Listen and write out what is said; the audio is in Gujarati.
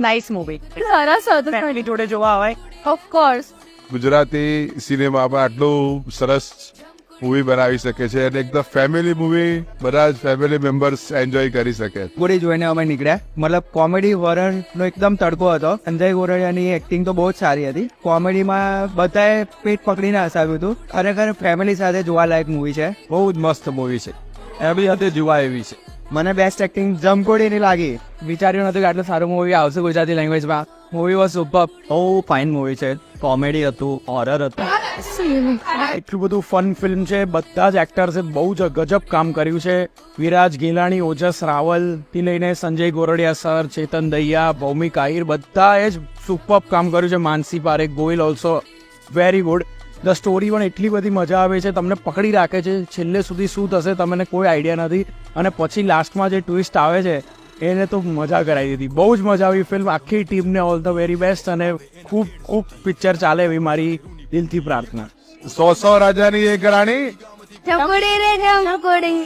નાઇસ મૂવી, સરસ હતું. ફેમિલી જોડે જોવા આવે. ઓફકોર્સ. ગુજરાતી સિનેમામાં આટલું સરસ મૂવી બનાવી શકે છે અને એકદમ ફેમિલી મૂવી, બધા જ ફેમિલી મેમ્બર્સ એન્જોય કરી શકે. ગોળી જોઈને અમે નીકળ્યા. મતલબ કોમેડી હોરરનો એકદમ તડકો હતો. સંજય ગોરડિયાની એક્ટિંગ તો બહુ જ સારી હતી. કોમેડીમાં બધાએ પેટ પકડીને હસાવ્યું હતું. ખરેખર ફેમિલી સાથે જોવાલાયક મૂવી છે. બહુ જ મસ્ત મૂવી છે, એવી સાથે જોવા એવી છે. મને બેસ્ટ એક્ટિંગ જમકોડીની લાગી. વિચાર્યું નતું કે આટલું સારું મૂવી આવશે ગુજરાતી લેંગ્વેજમાં. Movie was super. બહુ ફાઇન મૂવી છે. કોમેડી હતું, હોરર હતું. એટલું બધું ફન ફિલ્મ છે. બધા જ એક્ટર્સે બહુ જ ગજબ કામ કર્યું છે. વિરાજ ગેલાણી, ઓજસ રાવલ થી લઈને સંજય ગોરડિયા સર, ચેતન દહિયા, ભૌમિક આહિર, બધાએ જ સુપર કામ કર્યું છે. Mansi Parekh, Goyal also very good. The story પણ એટલી બધી મજા આવે છે, તમને પકડી રાખે છે. છેલ્લે સુધી શું થશે તમને કોઈ આઈડિયા નથી, અને પછી લાસ્ટમાં જે ટ્વિસ્ટ આવે છે એને તો મજા કરાવી દીધી. બહુ જ મજા આવી ફિલ્મ. આખી ટીમને ઓલ ધ વેરી બેસ્ટ, અને ખૂબ ખૂબ પિક્ચર ચાલે એવી મારી દિલથી પ્રાર્થના. 100 રાજાની એક રાણી. જમકોડી રે જમકોડી.